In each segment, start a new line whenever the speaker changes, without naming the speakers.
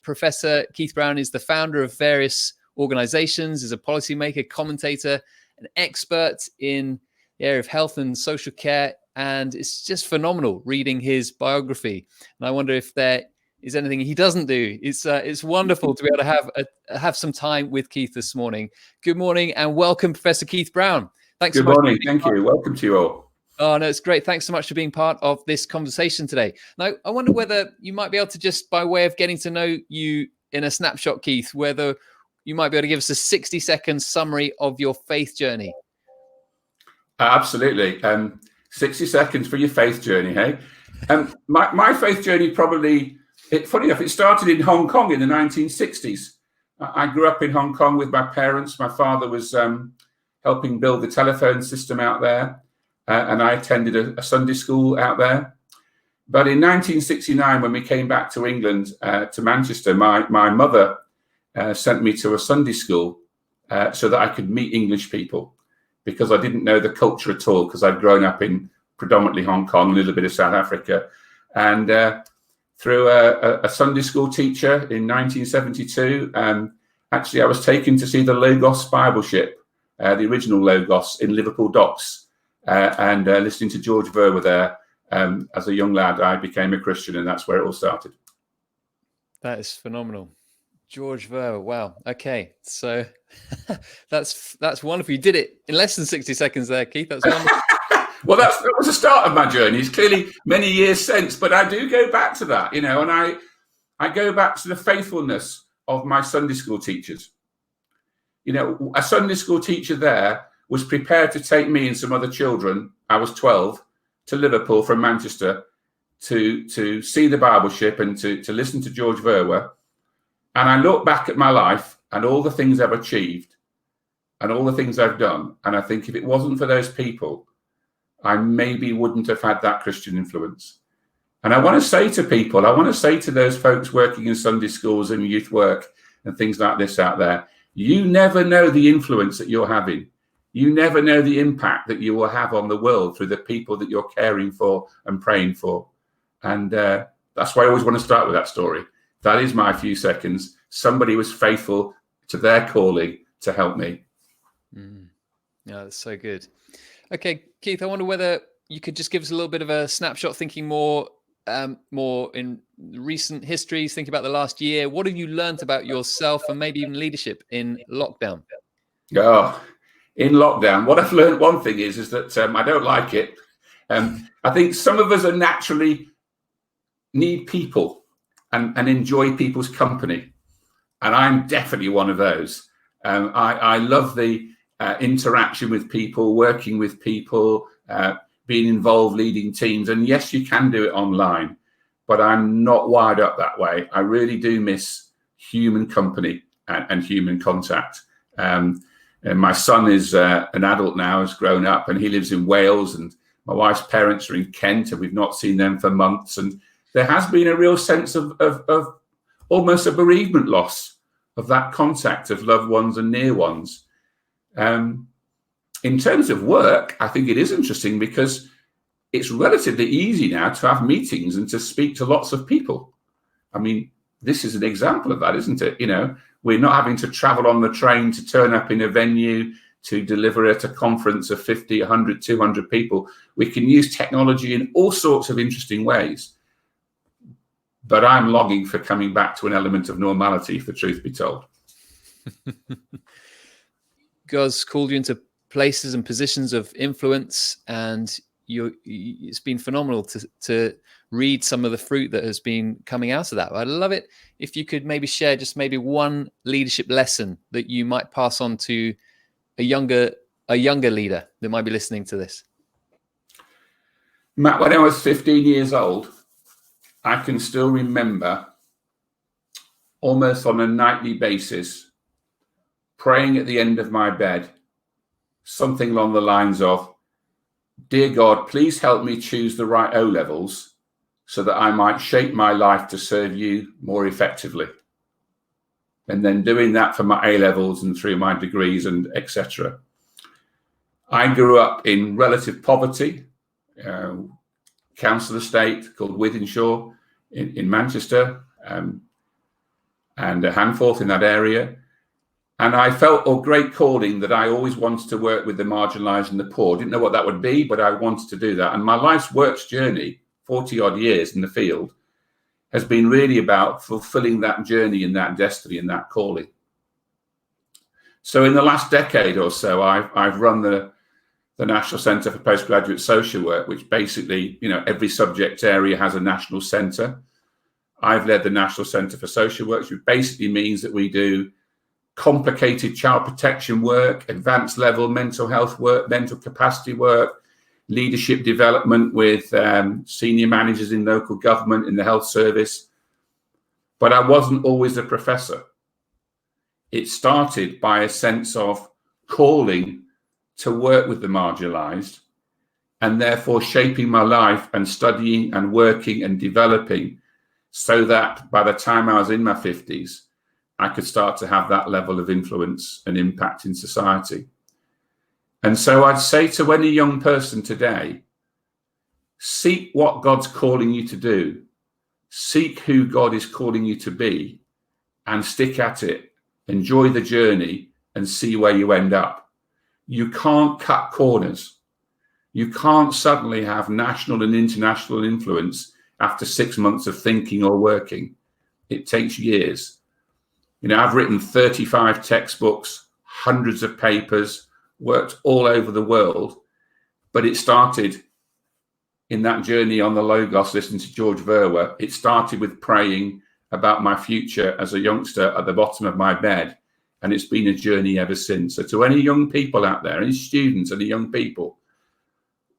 Professor Keith Brown is the founder of various organizations, is a policymaker, commentator, an expert in the area of health and social care. And it's just phenomenal reading his biography. And I wonder if there is anything he doesn't do. It's wonderful to be able to have some time with Keith this morning. Good morning and welcome, Professor Keith Brown. Thanks so much.
Good morning. Thank you. Welcome to you all.
Oh, no, it's great. Thanks so much for being part of this conversation today. Now, I wonder whether you might be able to, just by way of getting to know you in a snapshot, Keith, whether you might be able to give us a 60-second summary of your faith journey.
Absolutely. 60 seconds for your faith journey, hey? My faith journey funny enough, it started in Hong Kong in the 1960s. I grew up in Hong Kong with my parents. My father was helping build the telephone system out there, and I attended a Sunday school out there. But in 1969, when we came back to England, to Manchester, my mother sent me to a Sunday school so that I could meet English people, because I didn't know the culture at all, because I'd grown up in predominantly Hong Kong, a little bit of South Africa. And through a Sunday school teacher in 1972, actually I was taken to see the Logos Bible ship, the original Logos in Liverpool Docks, and listening to George Verwer there. As a young lad, I became a Christian, and that's where it all started.
That is phenomenal. George Verwer. Wow. Okay. So that's wonderful. You did it in less than 60 seconds there, Keith. That's wonderful.
Well, that was the start of my journey. It's clearly many years since, but I do go back to that, and I go back to the faithfulness of my Sunday school teachers. A Sunday school teacher there was prepared to take me and some other children, I was 12, to Liverpool from Manchester to see the Bible ship and to listen to George Verwer. And I look back at my life and all the things I've achieved and all the things I've done, and I think if it wasn't for those people, I maybe wouldn't have had that Christian influence. And I want to say to people, I want to say to those folks working in Sunday schools and youth work and things like this out there, you never know the influence that you're having. You never know the impact that you will have on the world through the people that you're caring for and praying for. And that's why I always want to start with that story. That is my few seconds. Somebody was faithful to their calling to help me.
Yeah, that's so good. Okay, Keith, I wonder whether you could just give us a little bit of a snapshot, thinking more in recent histories, thinking about the last year. What have you learned about yourself and maybe even leadership in lockdown?
Oh, in lockdown, what I've learned, one thing is that I don't like it. I think some of us are naturally need people and enjoy people's company. And I'm definitely one of those. I love the interaction with people, working with people, being involved, leading teams. And yes, you can do it online, but I'm not wired up that way. I really do miss human company and human contact. And my son is an adult now, has grown up, and he lives in Wales, and my wife's parents are in Kent, and we've not seen them for months. And there has been a real sense of almost a bereavement loss of that contact of loved ones and near ones. In terms of work, I think it is interesting because it's relatively easy now to have meetings and to speak to lots of people. I mean, this is an example of that, isn't it? We're not having to travel on the train to turn up in a venue to deliver at a conference of 50, 100, 200 people. We can use technology in all sorts of interesting ways. But I'm longing for coming back to an element of normality, if the truth be told.
God's called you into places and positions of influence, and it's been phenomenal to read some of the fruit that has been coming out of that. I'd love it if you could maybe share just maybe one leadership lesson that you might pass on to a younger leader that might be listening to this.
Matt, when I was 15 years old, I can still remember almost on a nightly basis praying at the end of my bed, something along the lines of, "Dear God, please help me choose the right O-levels so that I might shape my life to serve you more effectively." And then doing that for my A-levels and through my degrees and etc. I grew up in relative poverty, council estate called Wythenshawe in Manchester. and a handful in that area. And I felt a great calling that I always wanted to work with the marginalised and the poor. Didn't know what that would be, but I wanted to do that. And my life's work's journey, 40 odd years in the field, has been really about fulfilling that journey and that destiny and that calling. So in the last decade or so, I've run the National Centre for Postgraduate Social Work, which basically, every subject area has a national centre. I've led the National Centre for Social Work, which basically means that we do complicated child protection work, advanced level mental health work, mental capacity work, leadership development with senior managers in local government, in the health service. But I wasn't always a professor. It started by a sense of calling to work with the marginalised, and therefore shaping my life and studying and working and developing so that by the time I was in my 50s, I could start to have that level of influence and impact in society. And so I'd say to any young person today, seek what God's calling you to do, seek who God is calling you to be, and stick at it. Enjoy the journey and see where you end up. You can't cut corners. You can't suddenly have national and international influence after 6 months of thinking or working. It takes years. I've written 35 textbooks, hundreds of papers, worked all over the world, but it started in that journey on the Logos, listening to George Verwer. It started with praying about my future as a youngster at the bottom of my bed, and it's been a journey ever since. So to any young people out there, any students, any young people,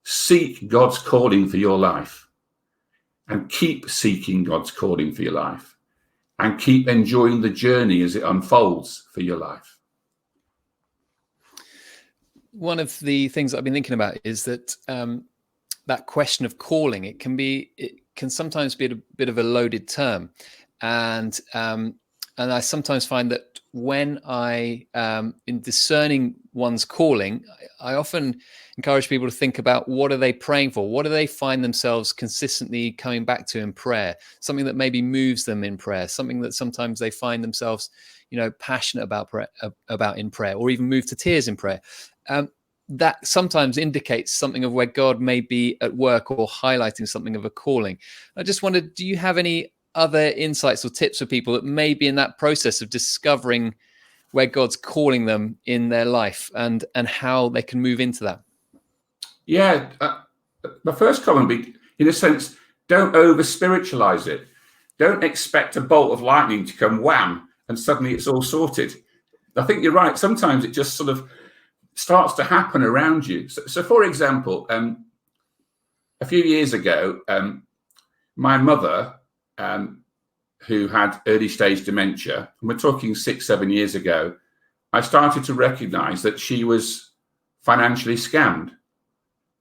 seek God's calling for your life and keep seeking God's calling for your life. And keep enjoying the journey as it unfolds for your life.
One of the things I've been thinking about is that that question of calling, it can sometimes be a bit of a loaded term, and I sometimes find that when I in discerning one's calling, I often encourage people to think about what are they praying for? What do they find themselves consistently coming back to in prayer? Something that maybe moves them in prayer, something that sometimes they find themselves, passionate about in prayer, or even move to tears in prayer. That sometimes indicates something of where God may be at work or highlighting something of a calling. I just wondered, do you have any other insights or tips for people that may be in that process of discovering where God's calling them in their life and how they can move into that?
Yeah, my first comment would be, in a sense, don't over-spiritualize it. Don't expect a bolt of lightning to come wham and suddenly it's all sorted. I think you're right. Sometimes it just sort of starts to happen around you. So for example, a few years ago, my mother, who had early stage dementia, and we're talking 6-7 years ago, I started to recognize that she was financially scammed.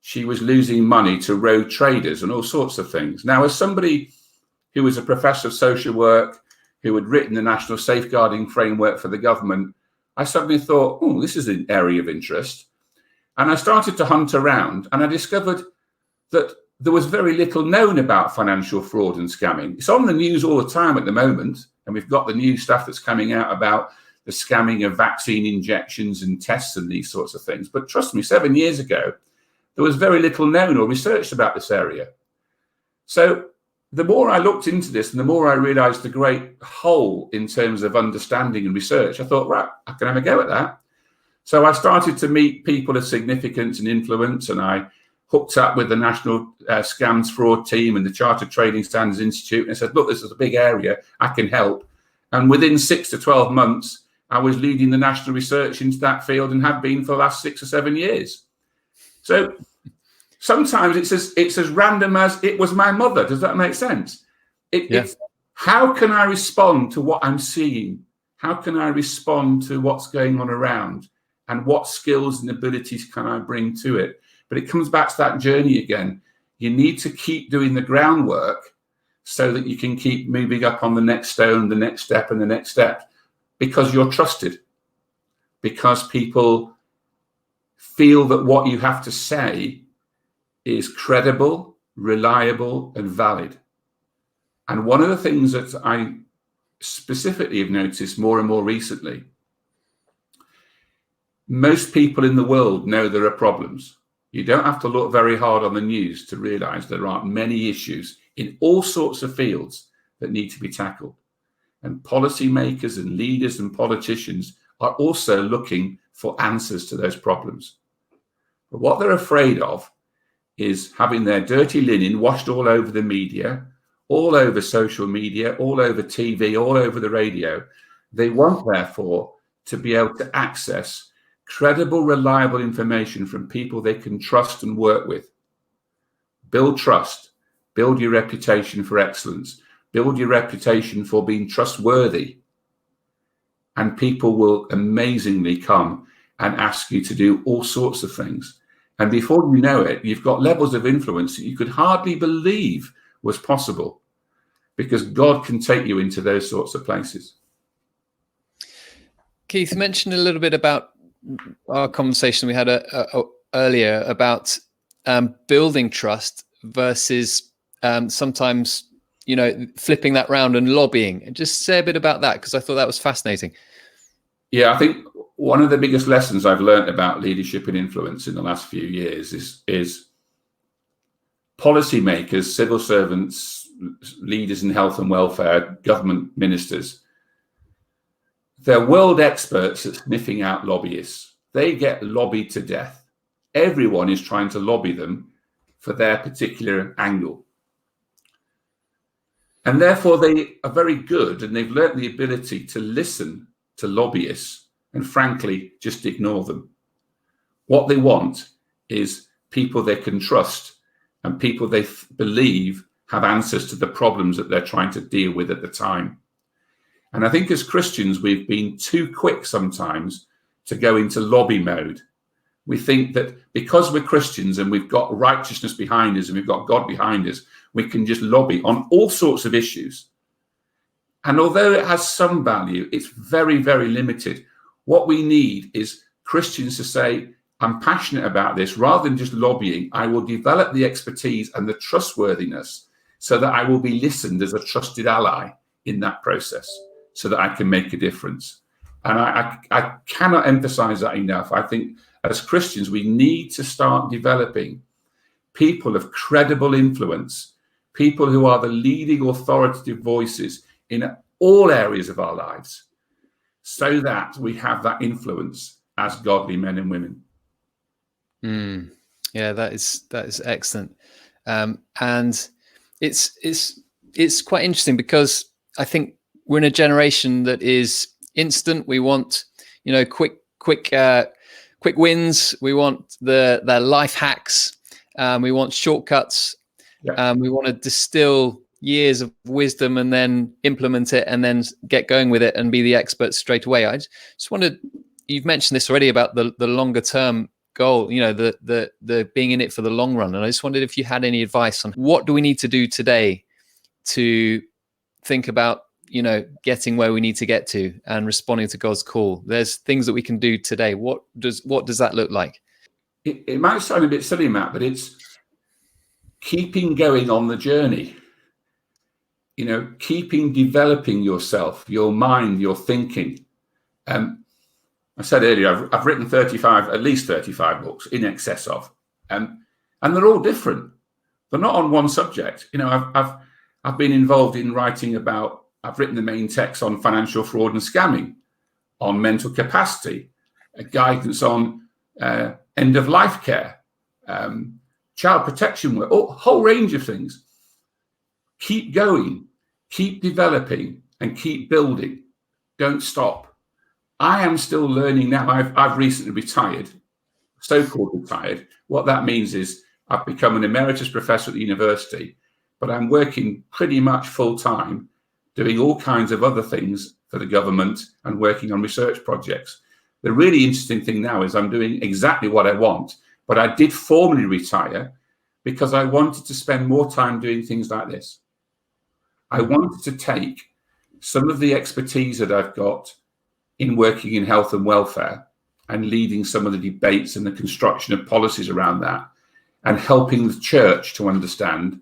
She was losing money to road traders and all sorts of things. Now, as somebody who was a professor of social work, who had written the National Safeguarding Framework for the government, I suddenly thought, oh, this is an area of interest. And I started to hunt around, and I discovered that there was very little known about financial fraud and scamming. It's on the news all the time at the moment, and we've got the new stuff that's coming out about the scamming of vaccine injections and tests and these sorts of things. But trust me, 7 years ago, there was very little known or researched about this area. So the more I looked into this and the more I realized the great hole in terms of understanding and research, I thought, right, I can have a go at that. So I started to meet people of significance and influence, and I hooked up with the National Scams Fraud team and the Chartered Trading Standards Institute, and I said, look, this is a big area, I can help. And within 6 to 12 months, I was leading the national research into that field and have been for the last 6 or 7 years. So sometimes it's as random as it was my mother. Does that make sense? It's how can I respond to what I'm seeing? How can I respond to what's going on around? And what skills and abilities can I bring to it? But it comes back to that journey again. You need to keep doing the groundwork so that you can keep moving up on the next stone, the next step, and the next step, because you're trusted, because people feel that what you have to say is credible, reliable, and valid. And one of the things that I specifically have noticed more and more recently, most people in the world know there are problems. You don't have to look very hard on the news to realize there are many issues in all sorts of fields that need to be tackled. And policymakers and leaders and politicians are also looking for answers to those problems. But what they're afraid of is having their dirty linen washed all over the media, all over social media, all over TV, all over the radio. They want, therefore, to be able to access credible, reliable information from people they can trust and work with. Build trust, build your reputation for excellence, build your reputation for being trustworthy. And people will amazingly come and ask you to do all sorts of things. And before you know it, you've got levels of influence that you could hardly believe was possible, because God can take you into those sorts of places.
Keith mentioned a little bit about our conversation we had earlier about building trust versus sometimes, flipping that round and lobbying. And just say a bit about that, because I thought that was fascinating.
Yeah, I think one of the biggest lessons I've learned about leadership and influence in the last few years is policymakers, civil servants, leaders in health and welfare, government ministers, they're world experts at sniffing out lobbyists. They get lobbied to death. Everyone is trying to lobby them for their particular angle. And therefore they are very good, and they've learnt the ability to listen to lobbyists and frankly just ignore them. What they want is people they can trust and people they believe have answers to the problems that they're trying to deal with at the time. And I think as Christians, we've been too quick sometimes to go into lobby mode. We think that because we're Christians and we've got righteousness behind us and we've got God behind us, we can just lobby on all sorts of issues. And although it has some value, it's very, very limited. What we need is Christians to say, I'm passionate about this. Rather than just lobbying, I will develop the expertise and the trustworthiness so that I will be listened as a trusted ally in that process, so that I can make a difference. And I cannot emphasize that enough. I think as Christians, we need to start developing people of credible influence, people who are the leading authoritative voices in all areas of our lives, so that we have that influence as godly men and women.
Yeah, that is excellent. And it's quite interesting, because I think we're in a generation that is instant. We want, quick wins. We want the life hacks. We want shortcuts.
Yeah.
We want to distill years of wisdom and then implement it and then get going with it and be the expert straight away. I just wondered, you've mentioned this already about the longer term goal, the being in it for the long run. And I just wondered if you had any advice on what do we need to do today to think about, getting where we need to get to and responding to God's call. There's things that we can do today. What does that look like?
It might sound a bit silly, Matt, but it's keeping going on the journey. Keeping developing yourself, your mind, your thinking. I said earlier, I've written at least 35 books, in excess of, and they're all different. They're not on one subject. I've been involved in writing about. I've written the main text on financial fraud and scamming, on mental capacity, guidance on end of life care, child protection work, a whole range of things. Keep going, keep developing, and keep building. Don't stop. I am still learning now. I've recently retired, so-called retired. What that means is I've become an emeritus professor at the university, but I'm working pretty much full-time, doing all kinds of other things for the government and working on research projects. The really interesting thing now is I'm doing exactly what I want, but I did formally retire because I wanted to spend more time doing things like this. I wanted to take some of the expertise that I've got in working in health and welfare and leading some of the debates and the construction of policies around that, and helping the church to understand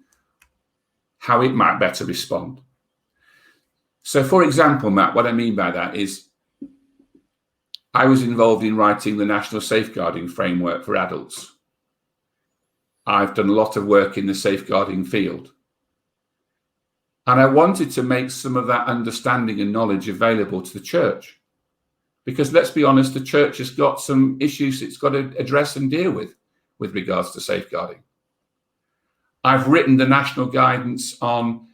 how it might better respond. So, for example, Matt, what I mean by that is I was involved in writing the National Safeguarding Framework for adults. I've done a lot of work in the safeguarding field. And I wanted to make some of that understanding and knowledge available to the church. Because let's be honest, the church has got some issues it's got to address and deal with regards to safeguarding. I've written the national guidance on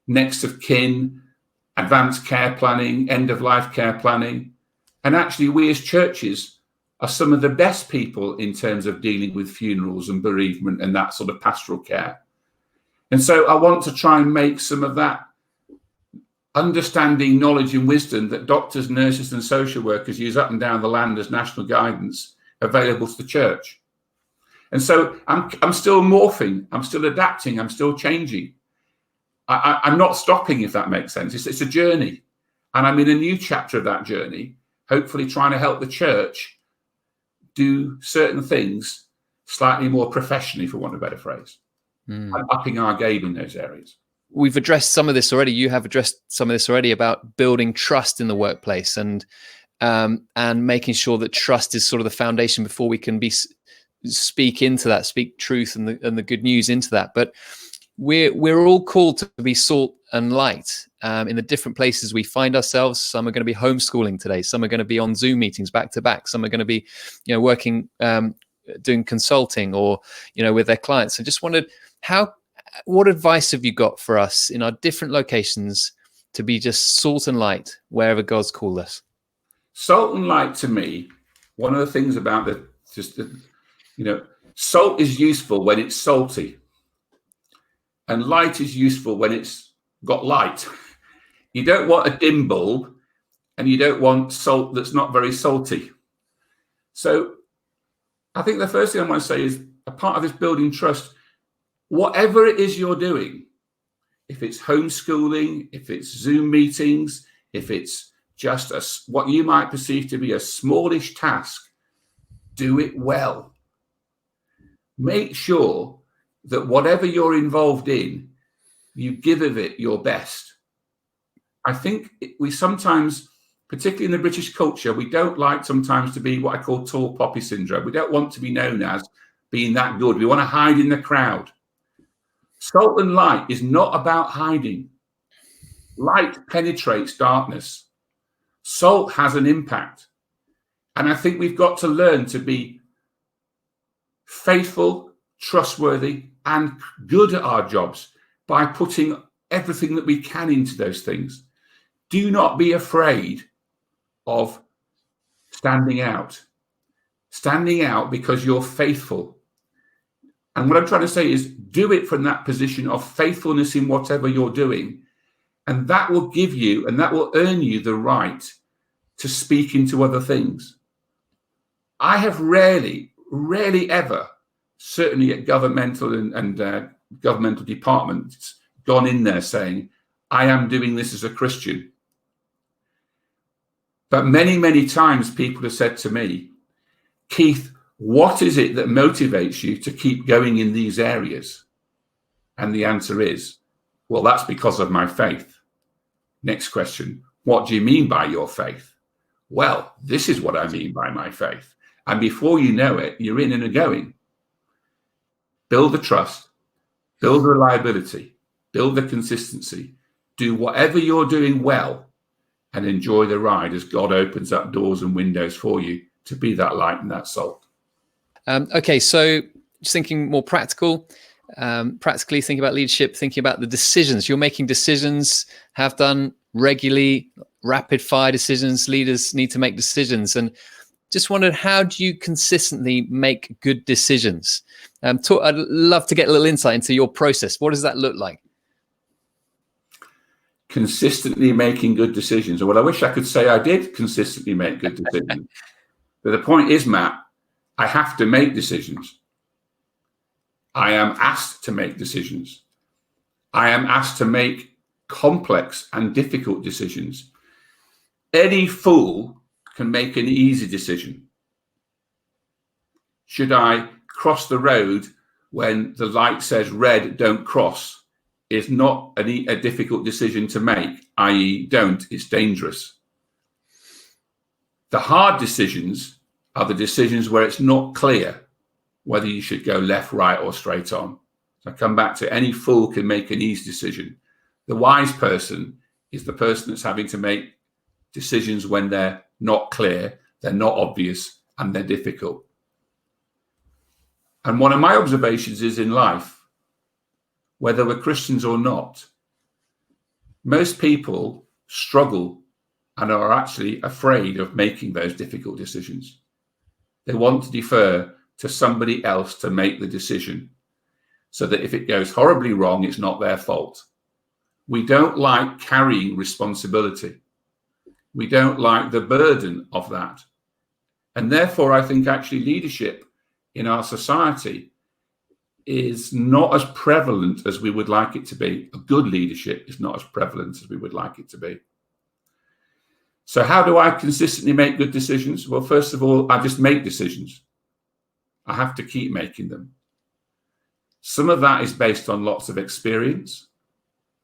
next of kin, advanced care planning, end-of-life care planning. And actually, we as churches are some of the best people in terms of dealing with funerals and bereavement and that sort of pastoral care. And so I want to try and make some of that understanding, knowledge and wisdom that doctors, nurses and social workers use up and down the land as national guidance available to the church. And so I'm still morphing, I'm still adapting, I'm still changing. I'm not stopping, if that makes sense. It's a journey. And I'm in a new chapter of that journey, hopefully trying to help the church do certain things slightly more professionally, for want of a better phrase, and upping our game in those areas.
We've addressed some of this already. You have addressed some of this already about building trust in the workplace and making sure that trust is sort of the foundation before we can speak into that, speak truth and the good news into that. But we're all called to be salt and light in the different places we find ourselves. Some are going to be homeschooling today. Some are going to be on Zoom meetings back to back. Some are going to be, working, doing consulting or, with their clients. I just wondered what advice have you got for us in our different locations to be just salt and light wherever God's called us?
Salt and light, to me, one of the things about salt is useful when it's salty, and light is useful when it's got light. You don't want a dim bulb, and you don't want salt that's not very salty. So I think the first thing I want to say is, a part of this building trust, whatever it is you're doing, if it's homeschooling, if it's Zoom meetings, if it's just what you might perceive to be a smallish task, do it well. Make sure that whatever you're involved in, you give of it your best. I think we sometimes, particularly in the British culture, we don't like sometimes to be what I call tall poppy syndrome. We don't want to be known as being that good. We want to hide in the crowd. Salt and light is not about hiding. Light penetrates darkness. Salt has an impact. And I think we've got to learn to be faithful, trustworthy, and good at our jobs by putting everything that we can into those things. Do not be afraid of standing out. Standing out because you're faithful. And what I'm trying to say is, do it from that position of faithfulness in whatever you're doing. And that will give you, and that will earn you the right to speak into other things. I have rarely ever, certainly at governmental and governmental departments, gone in there saying, I am doing this as a Christian. But many, many times people have said to me, Keith, what is it that motivates you to keep going in these areas? And the answer is, well, that's because of my faith. Next question, what do you mean by your faith? Well, this is what I mean by my faith. And before you know it, you're in and are going. Build the trust, build the reliability, build the consistency. Do whatever you're doing well and enjoy the ride as God opens up doors and windows for you to be that light and that salt.
Okay, so just thinking more practically thinking about leadership, thinking about the decisions. You're making decisions, have done regularly, rapid fire decisions. Leaders need to make decisions. And just wondered, how do you consistently make good decisions? I'd love to get a little insight into your process. What does that look like?
Consistently making good decisions. Well, I wish I could say I did consistently make good decisions. But the point is, Matt, I have to make decisions. I am asked to make decisions. I am asked to make complex and difficult decisions. Any fool can make an easy decision. Should I cross the road when the light says red, don't cross? is not a difficult decision to make, i.e. don't, it's dangerous. The hard decisions are the decisions where it's not clear whether you should go left, right, or straight on. So I come back to any fool can make an easy decision. The wise person is the person that's having to make decisions when they're not clear, they're not obvious, and they're difficult. And one of my observations is in life, whether we're Christians or not, most people struggle and are actually afraid of making those difficult decisions. They want to defer to somebody else to make the decision so that if it goes horribly wrong, it's not their fault. We don't like carrying responsibility. We don't like the burden of that. And therefore, I think actually leadership in our society is not as prevalent as we would like it to be. A good leadership is not as prevalent as we would like it to be. So how do I consistently make good decisions? Well, first of all, I just make decisions. I have to keep making them. Some of that is based on lots of experience,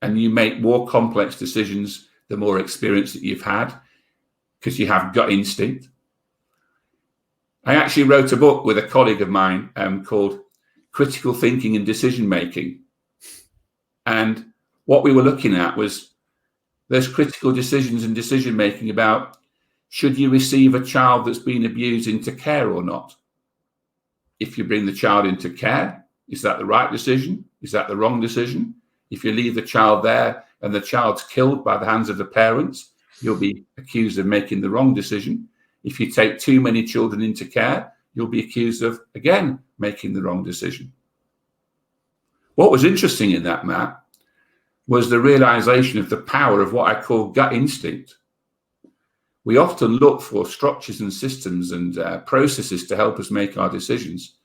and you make more complex decisions the more experience that you've had, because you have gut instinct. I actually wrote a book with a colleague of mine called Critical Thinking and Decision Making. And what we were looking at was those critical decisions and decision making about, should you receive a child that's been abused into care or not? If you bring the child into care, is that the right decision? Is that the wrong decision? If you leave the child there and the child's killed by the hands of the parents, you'll be accused of making the wrong decision. If you take too many children into care, you'll be accused of, again, making the wrong decision. What was interesting in that, Matt, was the realization of the power of what I call gut instinct. We often look for structures and systems and processes to help us make our decisions.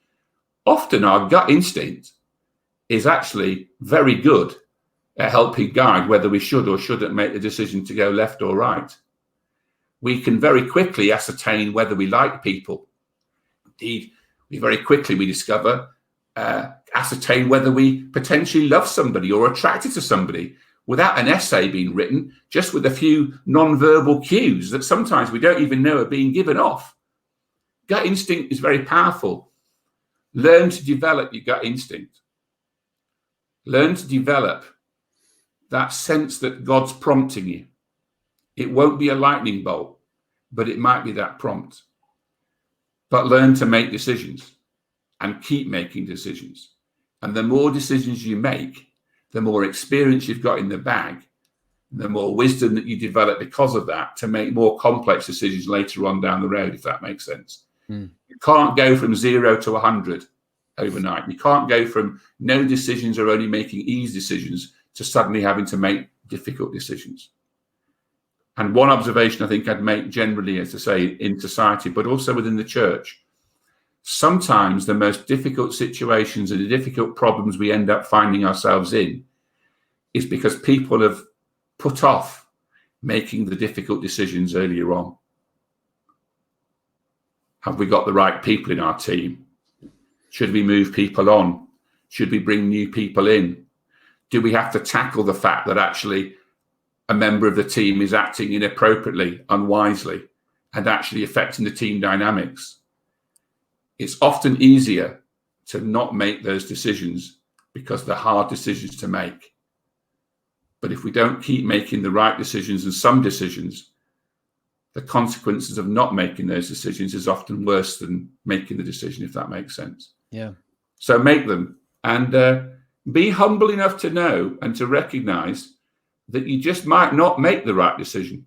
Often our gut instinct is actually very good at helping guide whether we should or shouldn't make the decision to go left or right. We can very quickly ascertain whether we like people. Indeed, we discover, ascertain whether we potentially love somebody or are attracted to somebody without an essay being written, just with a few non-verbal cues that sometimes we don't even know are being given off. Gut instinct is very powerful. Learn to develop your gut instinct. Learn to develop that sense that God's prompting you. It won't be a lightning bolt, but it might be that prompt. But learn to make decisions and keep making decisions. And the more decisions you make, the more experience you've got in the bag, the more wisdom that you develop because of that to make more complex decisions later on down the road, if that makes sense. You can't go from 0 to 100 overnight. You can't go from no decisions or only making easy decisions to suddenly having to make difficult decisions. And one observation I think I'd make generally, as I say, in society, but also within the church, sometimes the most difficult situations and the difficult problems we end up finding ourselves in is because people have put off making the difficult decisions earlier on. Have we got the right people in our team? Should we move people on? Should we bring new people in? Do we have to tackle the fact that actually a member of the team is acting inappropriately, unwisely, and actually affecting the team dynamics? It's often easier to not make those decisions because they're hard decisions to make. But if we don't keep making the right decisions and some decisions, the consequences of not making those decisions is often worse than making the decision, if that makes sense.
Yeah.
So make them, and be humble enough to know and to recognize that you just might not make the right decision.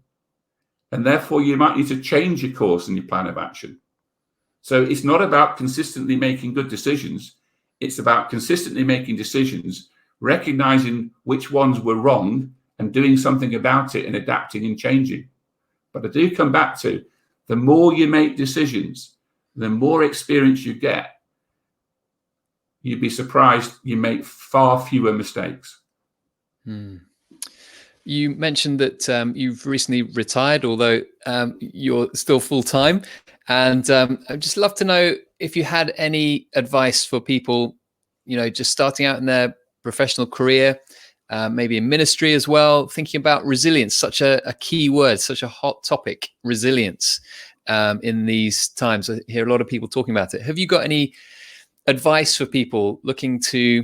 And therefore you might need to change your course and your plan of action. So it's not about consistently making good decisions. It's about consistently making decisions, recognizing which ones were wrong and doing something about it and adapting and changing. But I do come back to, the more you make decisions, the more experience you get, you'd be surprised you make far fewer mistakes.
You mentioned that you've recently retired, although you're still full-time. And I'd just love to know if you had any advice for people, just starting out in their professional career maybe in ministry as well, thinking about resilience, such a key word, such a hot topic, resilience, in these times. I hear a lot of people talking about it. Have you got any advice for people looking to,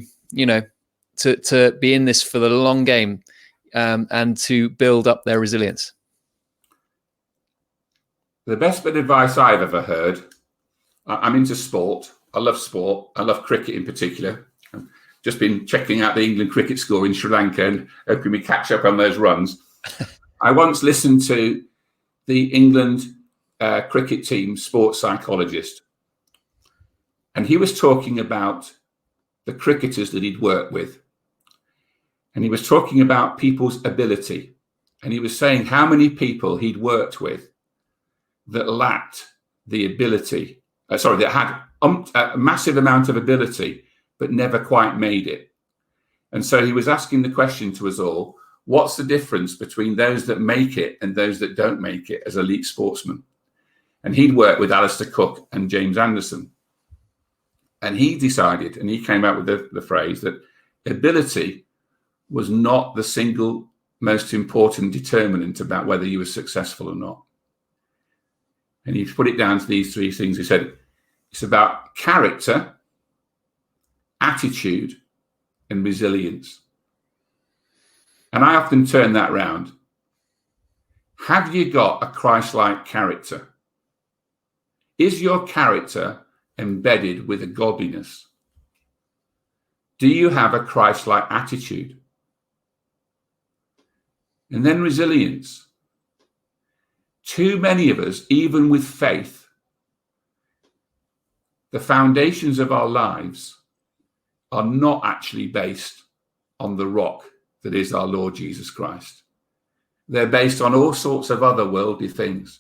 to be in this for the long game, and to build up their resilience?
The best bit of advice I've ever heard, I'm into sport. I love sport. I love cricket in particular. I've just been checking out the England cricket score in Sri Lanka and hoping we catch up on those runs. I once listened to the England cricket team sports psychologist, and he was talking about the cricketers that he'd worked with. And he was talking about people's ability. And he was saying how many people he'd worked with that lacked the ability, that had a massive amount of ability, but never quite made it. And so he was asking the question to us all, what's the difference between those that make it and those that don't make it as elite sportsmen? And he'd worked with Alistair Cook and James Anderson. And he decided, and he came out with the phrase that ability was not the single most important determinant about whether you were successful or not. And he put it down to these three things. He said, it's about character, attitude, and resilience. And I often turn that round. Have you got a Christ-like character? Is your character embedded with a godliness? Do you have a Christ-like attitude? And then resilience. Too many of us, even with faith, the foundations of our lives are not actually based on the rock that is our Lord Jesus Christ. They're based on all sorts of other worldly things.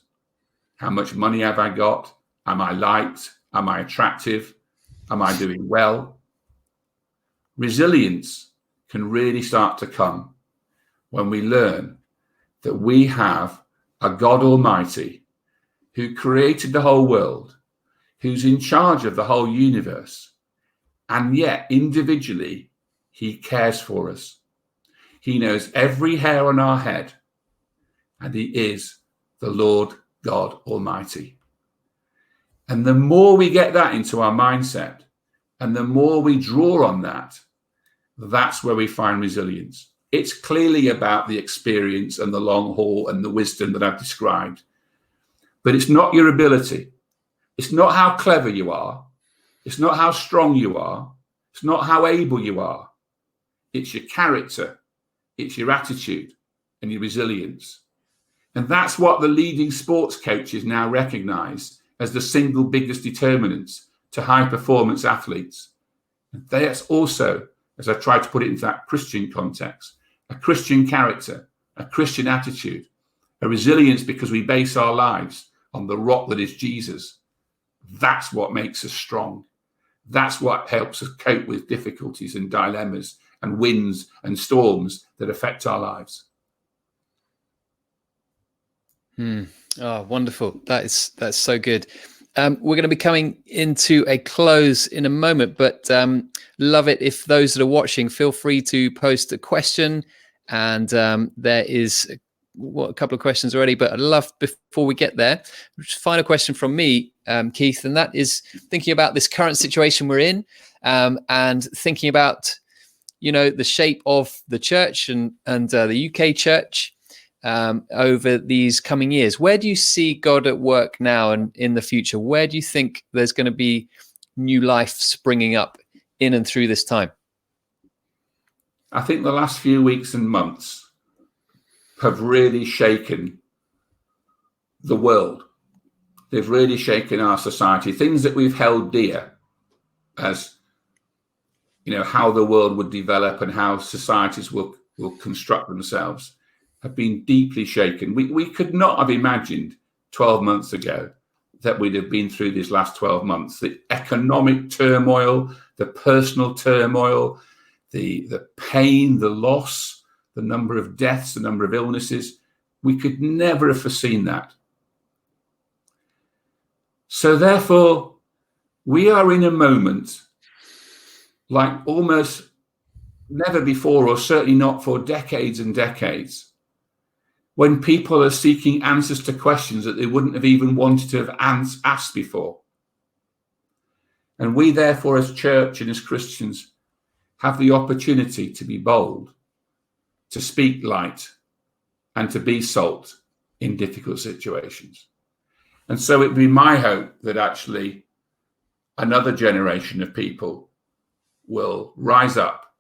How much money have I got? Am I liked? Am I attractive? Am I doing well? Resilience can really start to come when we learn that we have a God Almighty who created the whole world, who's in charge of the whole universe, and yet individually he cares for us. He knows every hair on our head, and he is the Lord God Almighty. And the more we get that into our mindset, and the more we draw on that, that's where we find resilience. It's clearly about the experience and the long haul and the wisdom that I've described. But it's not your ability. It's not how clever you are. It's not how strong you are. It's not how able you are. It's your character. It's your attitude and your resilience. And that's what the leading sports coaches now recognize as the single biggest determinants to high performance athletes. And that's also, as I try to put it into that Christian context, a Christian character, a Christian attitude, a resilience because we base our lives on the rock that is Jesus. That's what makes us strong. That's what helps us cope with difficulties and dilemmas and winds and storms that affect our lives.
Oh, wonderful. That's so good. We're going to be coming into a close in a moment, but love it if those that are watching feel free to post a question. And there is a couple of questions already, but I'd love, before we get there, final question from me, Keith, and that is thinking about this current situation we're in, and thinking about, the shape of the church and the UK church over these coming years. Where do you see God at work now and in the future? Where do you think there's going to be new life springing up in and through this time?
I think the last few weeks and months have really shaken the world. They've really shaken our society. Things that we've held dear as, how the world would develop and how societies will construct themselves have been deeply shaken. We could not have imagined 12 months ago that we'd have been through these last 12 months. The economic turmoil, the personal turmoil, the pain, the loss, the number of deaths, the number of illnesses. We could never have foreseen that. So therefore, we are in a moment like almost never before, or certainly not for decades and decades, when people are seeking answers to questions that they wouldn't have even wanted to have asked before. And we, therefore, as church and as Christians, have the opportunity to be bold, to speak light, and to be salt in difficult situations. And so it'd be my hope that actually another generation of people will rise up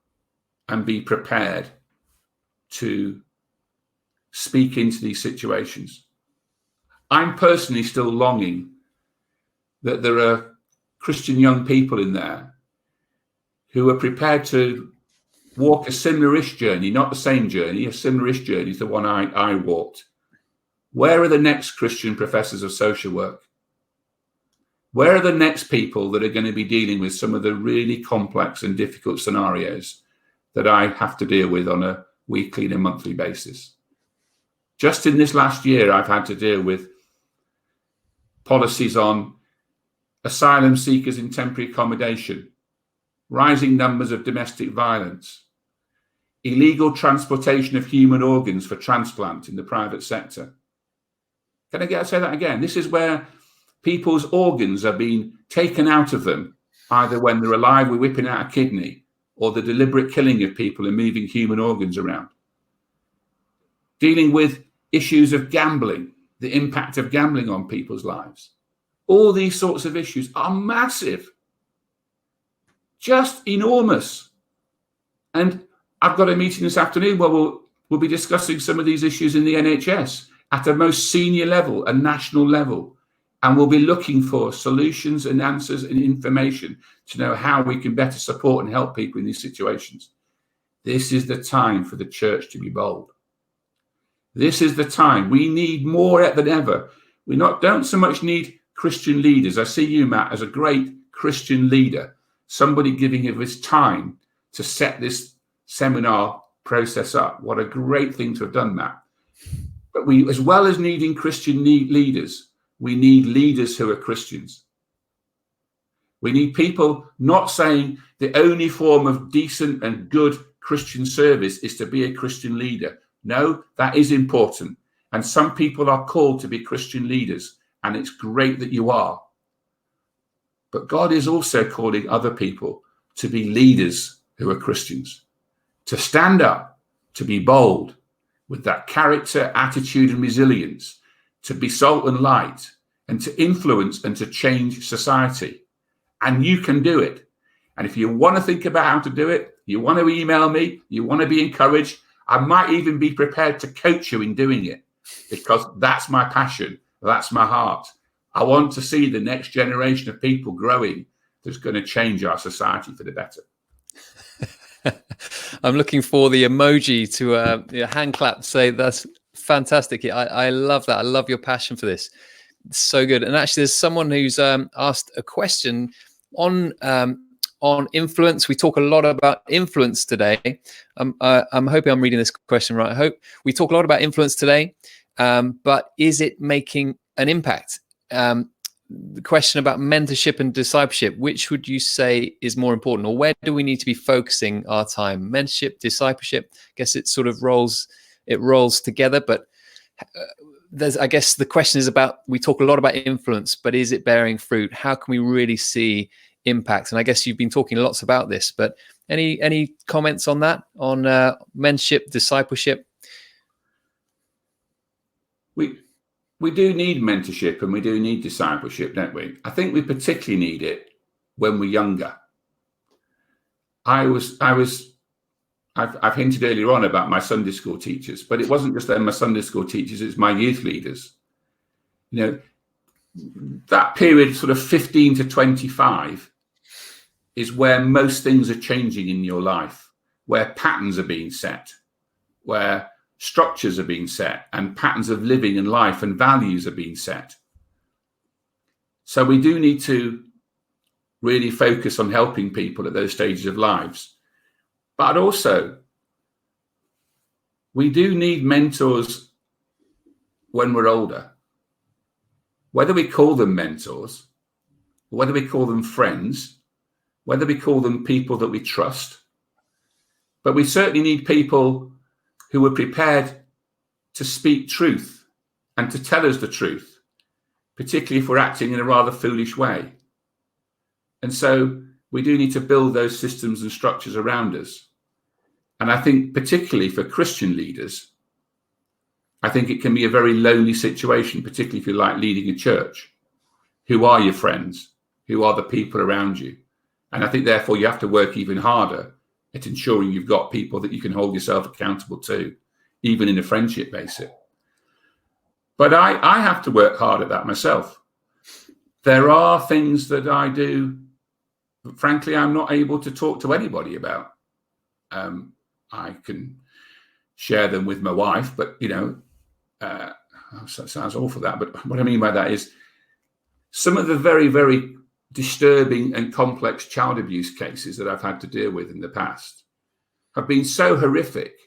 and be prepared to speak into these situations. I'm personally still longing that there are Christian young people in there who are prepared to walk a similar-ish journey, not the same journey, a similar-ish journey to the one I walked. Where are the next Christian professors of social work? Where are the next people that are going to be dealing with some of the really complex and difficult scenarios that I have to deal with on a weekly and a monthly basis? Just in this last year, I've had to deal with policies on asylum seekers in temporary accommodation, rising numbers of domestic violence, illegal transportation of human organs for transplant in the private sector. Can I say that again? This is where people's organs are being taken out of them, either when they're alive, we're whipping out a kidney, or the deliberate killing of people and moving human organs around. Dealing with issues of gambling, the impact of gambling on people's lives. All these sorts of issues are massive, just enormous. And I've got a meeting this afternoon where we'll be discussing some of these issues in the NHS at a most senior level, a national level. And we'll be looking for solutions and answers and information to know how we can better support and help people in these situations. This is the time for the church to be bold. This is the time. We need more than ever. We don't so much need Christian leaders. I see you, Matt, as a great Christian leader, somebody giving of his time to set this seminar process up. What a great thing to have done that. But we, as well as needing Christian leaders, we need leaders who are Christians. We need people not saying the only form of decent and good Christian service is to be a Christian leader. No, that is important. And some people are called to be Christian leaders, and it's great that you are. But God is also calling other people to be leaders who are Christians, to stand up, to be bold with that character, attitude, and resilience, to be salt and light, and to influence and to change society. And you can do it. And if you want to think about how to do it, you want to email me, you want to be encouraged, I might even be prepared to coach you in doing it, because that's my passion. That's my heart. I want to see the next generation of people growing that's going to change our society for the better.
I'm looking for the emoji to a hand clap to say that's fantastic. I love that. I love your passion for this. It's so good. And actually, there's someone who's asked a question on influence. We talk a lot about influence today. I'm hoping I'm reading this question right. I hope we talk a lot about influence today, but is it making an impact? The question about mentorship and discipleship, which would you say is more important, or where do we need to be focusing our time? Mentorship, discipleship, I guess it sort of rolls together, but I guess the question is about, we talk a lot about influence, but is it bearing fruit? How can we really see impact? And I guess you've been talking lots about this, but any comments on that, on mentorship, discipleship?
We do need mentorship and we do need discipleship, don't we? I think we particularly need it when we're younger. I've hinted earlier on about my Sunday school teachers, but it wasn't just my Sunday school teachers, it's my youth leaders. You know, that period, sort of 15 to 25, is where most things are changing in your life, where patterns are being set, where structures are being set, and patterns of living and life and values are being set. So we do need to really focus on helping people at those stages of lives. But also, we do need mentors when we're older. Whether we call them mentors, whether we call them friends, whether we call them people that we trust, But we certainly need people who are prepared to speak truth and to tell us the truth, particularly if we're acting in a rather foolish way. And so we do need to build those systems and structures around us. And I think particularly for Christian leaders, I think it can be a very lonely situation, particularly if you like leading a church. Who are your friends? Who are the people around you? And I think therefore you have to work even harder at ensuring you've got people that you can hold yourself accountable to, even in a friendship basis. But I have to work hard at that myself. There are things that I do, frankly, I'm not able to talk to anybody about. I can share them with my wife, but, that sounds awful, that. But what I mean by that is some of the very, very disturbing and complex child abuse cases that I've had to deal with in the past have been so horrific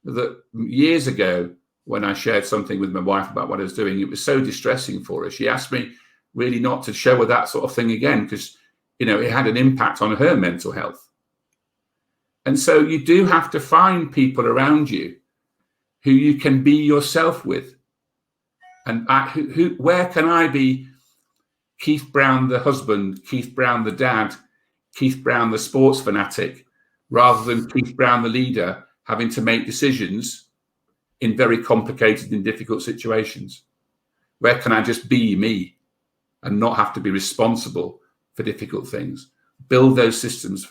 that years ago, when I shared something with my wife about what I was doing, it was so distressing for her. She asked me really not to show her that sort of thing again because, it had an impact on her mental health. And so you do have to find people around you who you can be yourself with. And where can I be Keith Brown, the husband, Keith Brown, the dad, Keith Brown, the sports fanatic, rather than Keith Brown, the leader, having to make decisions in very complicated and difficult situations? Where can I just be me and not have to be responsible for difficult things? Build those systems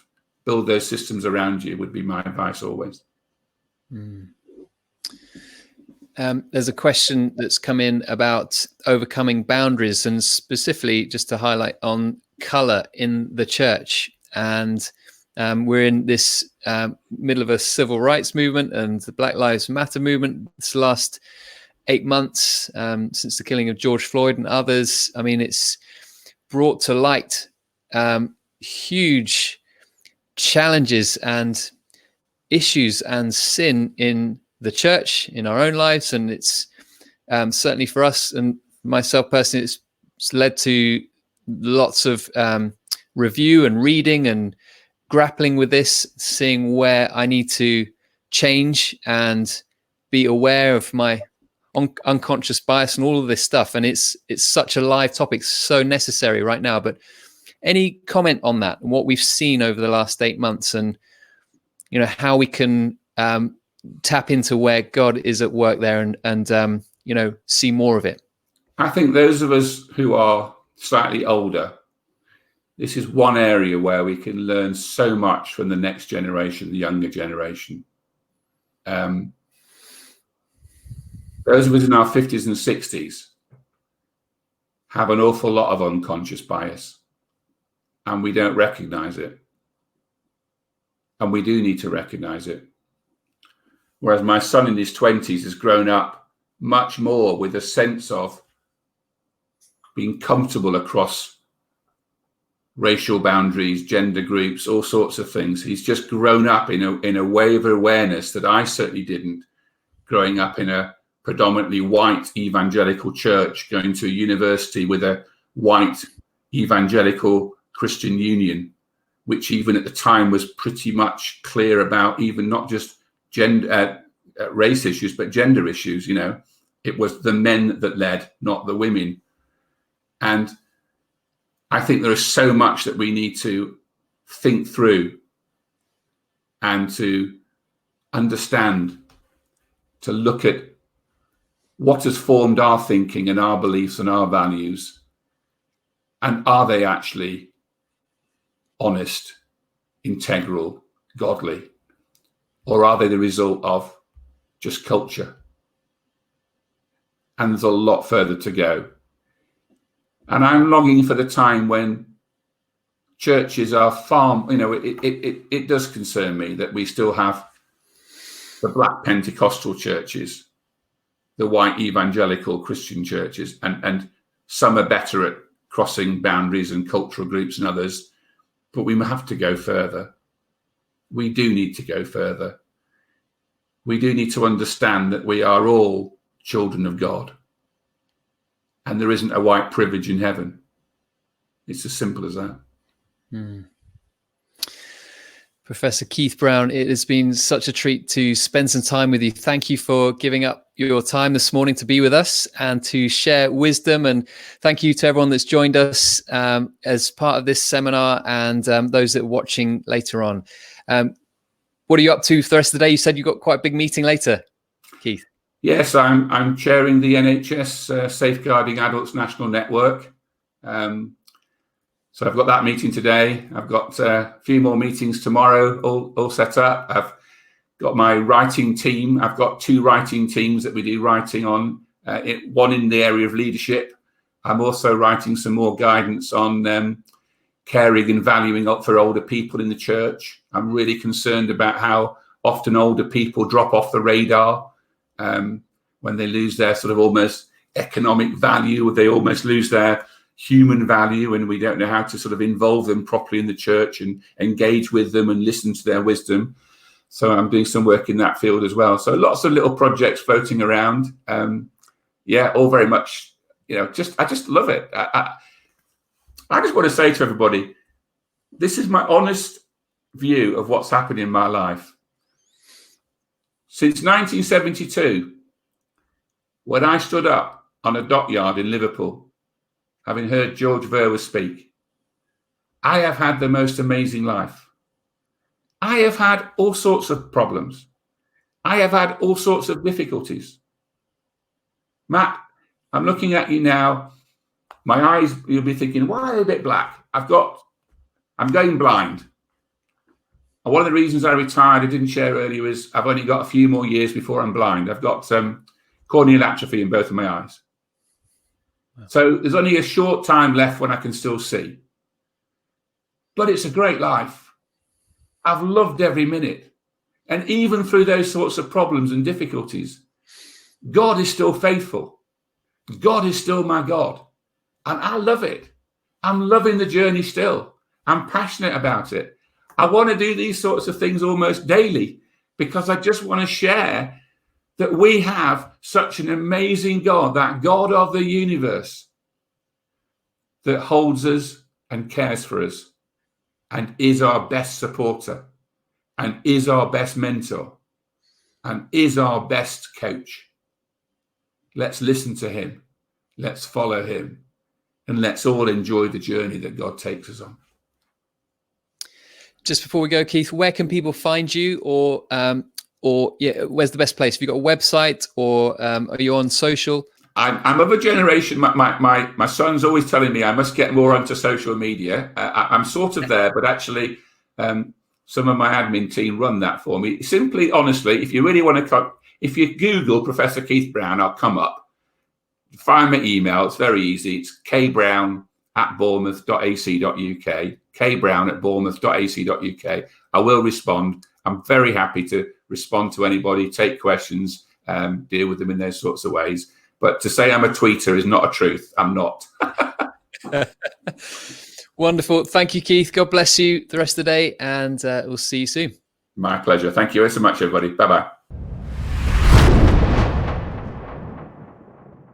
around you would be my advice always.
There's a question that's come in about overcoming boundaries, and specifically just to highlight on colour in the church. And we're in this middle of a civil rights movement and the Black Lives Matter movement this last 8 months since the killing of George Floyd and others. I mean, it's brought to light huge challenges and issues and sin in the church, in our own lives. And it's certainly for us and myself personally, it's led to lots of review and reading and grappling with this, seeing where I need to change and be aware of my unconscious bias and all of this stuff. And it's such a live topic, so necessary right now. But any comment on that and what we've seen over the last 8 months, and how we can tap into where God is at work there and see more of it?
I think those of us who are slightly older, this is one area where we can learn so much from the next generation, the younger generation. Those of us in our 50s and 60s have an awful lot of unconscious bias, and we don't recognize it. And we do need to recognize it. Whereas my son in his 20s has grown up much more with a sense of being comfortable across racial boundaries, gender groups, all sorts of things. He's just grown up in a way of awareness that I certainly didn't, growing up in a predominantly white evangelical church, going to a university with a white evangelical Christian union, which even at the time was pretty much clear about even not just gender, race issues, but gender issues. It was the men that led, not the women. And I think there is so much that we need to think through and to understand, to look at what has formed our thinking and our beliefs and our values, and are they actually honest, integral, godly, or are they the result of just culture? And there's a lot further to go. And I'm longing for the time when churches are far, it does concern me that we still have the black Pentecostal churches, the white evangelical Christian churches, and some are better at crossing boundaries and cultural groups and others, but we have to go further. We do need to go further. We do need to understand that we are all children of God. And there isn't a white privilege in heaven. It's as simple as that.
Professor Keith Brown, it has been such a treat to spend some time with you. Thank you for giving up your time this morning to be with us and to share wisdom. And thank you to everyone that's joined us as part of this seminar and those that are watching later on. What are you up to for the rest of the day? You said you've got quite a big meeting later, Keith.
Yes, I'm chairing the NHS Safeguarding Adults National Network. So I've got that meeting today. I've got a few more meetings tomorrow, all set up. I've got my writing team. I've got 2 writing teams that we do writing on, one in the area of leadership. I'm also writing some more guidance on caring and valuing up for older people in the church. I'm really concerned about how often older people drop off the radar when they lose their sort of almost economic value, or they almost lose their human value, and we don't know how to sort of involve them properly in the church and engage with them and listen to their wisdom. So I'm doing some work in that field as well. So lots of little projects floating around. All very much, I just love it. I just want to say to everybody, this is my honest view of what's happened in my life. Since 1972, when I stood up on a dockyard in Liverpool, having heard George Verwer speak, I have had the most amazing life. I have had all sorts of problems. I have had all sorts of difficulties. Matt, I'm looking at you now. My eyes, you'll be thinking, why are they a bit black? I'm going blind. And one of the reasons I retired, I didn't share earlier, is I've only got a few more years before I'm blind. I've got corneal atrophy in both of my eyes. So there's only a short time left when I can still see. But it's a great life. I've loved every minute. And even through those sorts of problems and difficulties, God is still faithful. God is still my God. And I love it. I'm loving the journey still. I'm passionate about it. I want to do these sorts of things almost daily because I just want to share that we have such an amazing God, that God of the universe, that holds us and cares for us and is our best supporter and is our best mentor and is our best coach. Let's listen to him. Let's follow him. And let's all enjoy the journey that God takes us on.
Just before we go, Keith, where can people find you, or where's the best place? Have you got a website, or are you on social?
I'm of a generation. My son's always telling me I must get more onto social media. I'm sort of there, but actually, some of my admin team run that for me. Simply, honestly, if you really want to come, if you Google Professor Keith Brown, I'll come up. Find my email. It's very easy. It's kbrown@bournemouth.ac.uk. kbrown@bournemouth.ac.uk. I will respond. I'm very happy to respond to anybody, take questions, deal with them in those sorts of ways. But to say I'm a tweeter is not a truth. I'm not.
Wonderful. Thank you, Keith. God bless you the rest of the day, and we'll see you soon.
My pleasure. Thank you so much, everybody. Bye-bye.